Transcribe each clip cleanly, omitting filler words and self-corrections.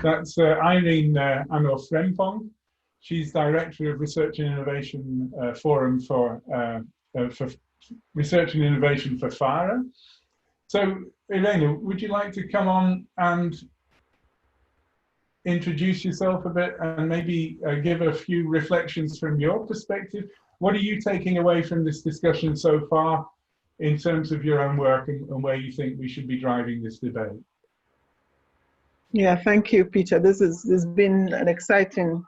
That's Irene Annor Frempong. She's Director of Research and Innovation Forum for Research and Innovation for FARA. So, Irene, would you like to come on and introduce yourself a bit and maybe give a few reflections from your perspective? What are you taking away from this discussion so far in terms of your own work and where you think we should be driving this debate? Yeah, thank you, Peter. This has been an exciting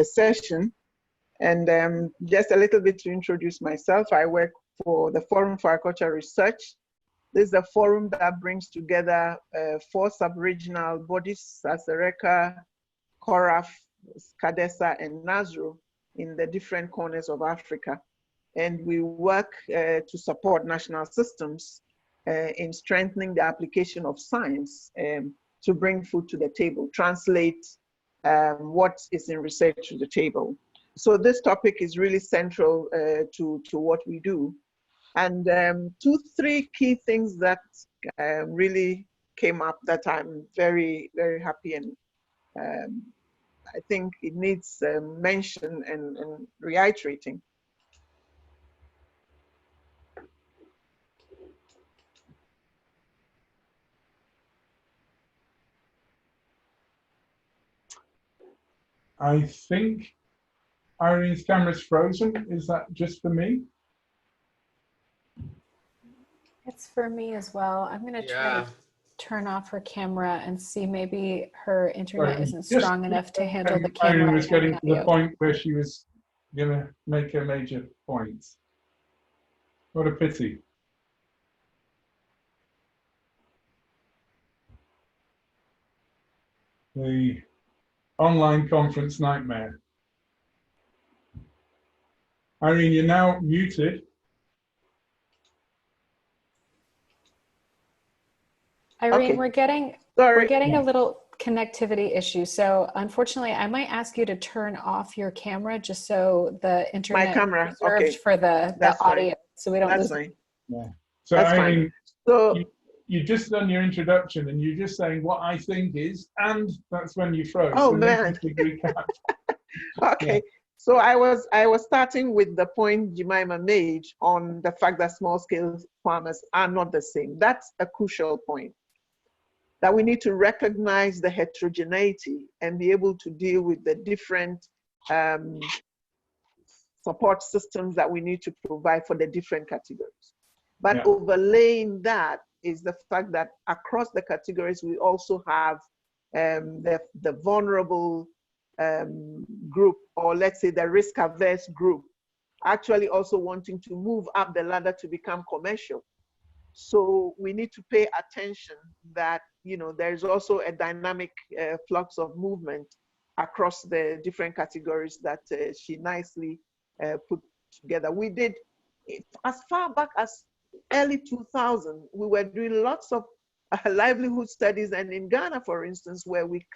session. And just a little bit to introduce myself, I work for the Forum for Agricultural Research. This is a forum that brings together 4 sub-regional bodies, Sasereka, Koraf, Kadesa, and Nazru in the different corners of Africa. And we work to support national systems in strengthening the application of science to bring food to the table, translate what is in research to the table. So this topic is really central to what we do. And 2-3 key things that really came up that I'm very, very happy, and I think it needs mention and reiterating. I think Irene's camera's frozen. Is that just for me? It's for me as well. I'm going to try to turn off her camera and see, maybe her internet isn't strong enough to handle the camera. Irene was getting to the point where she was going to make a major point. What a pity. The online conference nightmare. Irene, you're now muted. Irene, Okay. we're getting a little connectivity issue. So unfortunately, I might ask you to turn off your camera just so the internet My camera, is reserved okay. for the audio, fine. so we don't That's lose fine. Yeah. So That's Irene, fine. So you just done your introduction and you're just saying what I think is, and that's when you froze. Oh, so man. Recap. okay. Yeah. So I was starting with the point Jemima made on the fact that small-scale farmers are not the same. That's a crucial point, that we need to recognize the heterogeneity and be able to deal with the different support systems that we need to provide for the different categories. But overlaying that is the fact that across the categories, we also have the vulnerable group, or let's say the risk-averse group, actually also wanting to move up the ladder to become commercial. So we need to pay attention that, you know, there's also a dynamic flux of movement across the different categories that she nicely put together. We did, as far back as early 2000, we were doing lots of livelihood studies, and in Ghana, for instance, where we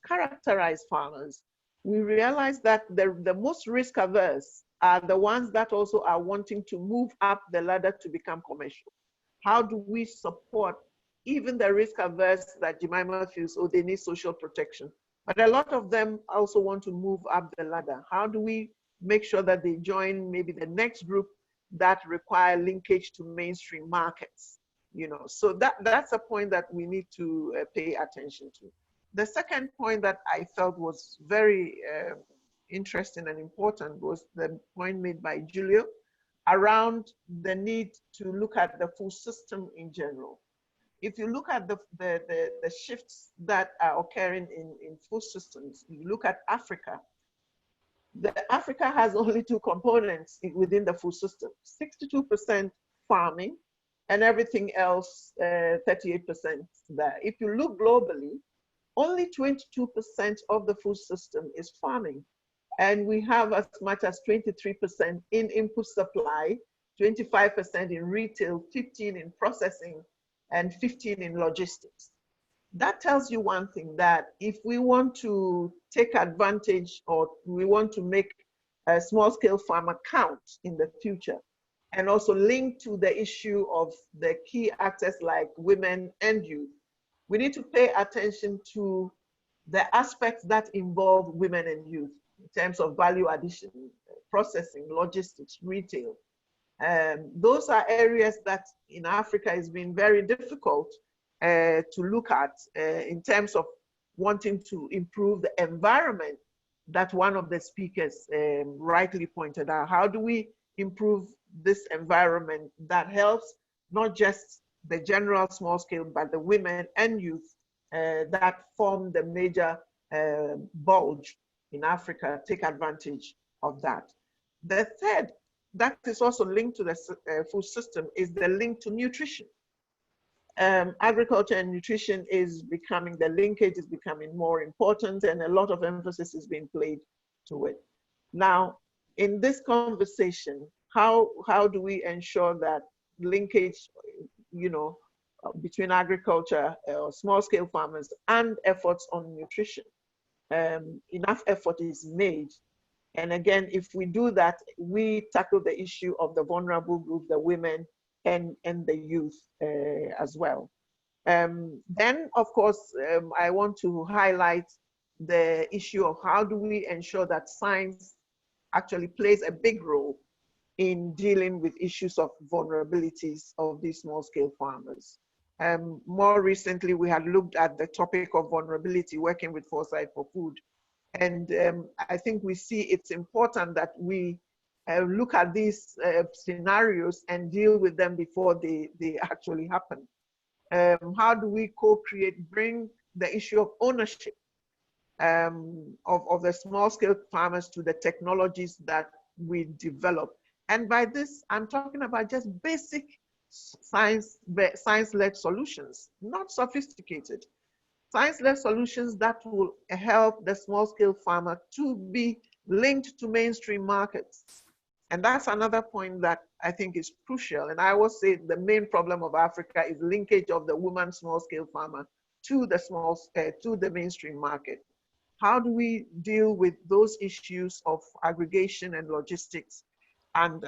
characterize farmers, we realized that the most risk averse are the ones that also are wanting to move up the ladder to become commercial. How do we support even the risk averse that Jemima feels, oh, they need social protection? But a lot of them also want to move up the ladder. How do we make sure that they join maybe the next group that require linkage to mainstream markets? You know, so that's a point that we need to pay attention to. The second point that I felt was very interesting and important was the point made by Julio around the need to look at the food system in general. If you look at the shifts that are occurring in food systems, you look at Africa, Africa has only 2 components within the food system, 62% farming and everything else, 38% there. If you look globally, only 22% of the food system is farming. And we have as much as 23% in input supply, 25% in retail, 15% in processing, and 15% in logistics. That tells you one thing, that if we want to take advantage, or we want to make a small-scale farmer count in the future, and also link to the issue of the key actors like women and youth, we need to pay attention to the aspects that involve women and youth in terms of value addition, processing, logistics, retail. Those are areas that in Africa has been very difficult to look at in terms of wanting to improve the environment that one of the speakers rightly pointed out. How do we improve this environment that helps not just the general small scale, but the women and youth that form the major bulge in Africa, take advantage of that. The third, that is also linked to the food system, is the link to nutrition. Agriculture and nutrition is becoming, the linkage is becoming more important, and a lot of emphasis is being played to it. Now, in this conversation, how do we ensure that linkage, you know, between agriculture or small scale farmers and efforts on nutrition? Enough effort is made. And again, if we do that, we tackle the issue of the vulnerable group, the women and the youth as well. Then, of course, I want to highlight the issue of how do we ensure that science actually plays a big role in dealing with issues of vulnerabilities of these small-scale farmers. More recently, we had looked at the topic of vulnerability, working with Foresight for Food. And I think we see it's important that we look at these scenarios and deal with them before they actually happen. How do we co-create, bring the issue of ownership of the small-scale farmers to the technologies that we develop? And by this, I'm talking about just basic science-led solutions, not sophisticated. Science-led solutions that will help the small-scale farmer to be linked to mainstream markets. And that's another point that I think is crucial. And I always say the main problem of Africa is linkage of the woman small-scale farmer to the mainstream market. How do we deal with those issues of aggregation and logistics and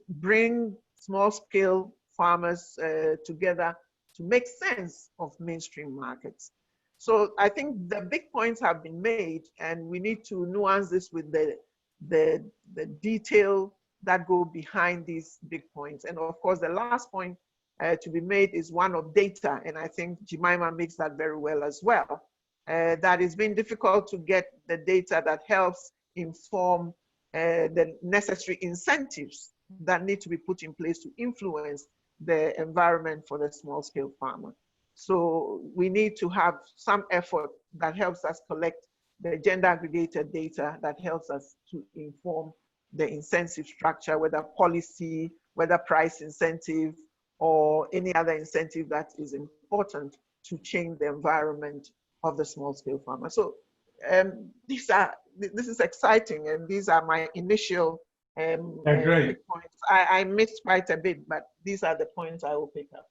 bring small-scale farmers together to make sense of mainstream markets? So I think the big points have been made, and we need to nuance this with the detail that go behind these big points. And of course, the last point to be made is one of data, and I think Jemima makes that very well as well. That it's been difficult to get the data that helps inform the necessary incentives that need to be put in place to influence the environment for the small-scale farmer. So we need to have some effort that helps us collect the gender aggregated data that helps us to inform the incentive structure, whether policy, whether price incentive, or any other incentive that is important to change the environment of the small-scale farmer. So this is exciting, and these are my initial points. I missed quite a bit, but these are the points I will pick up.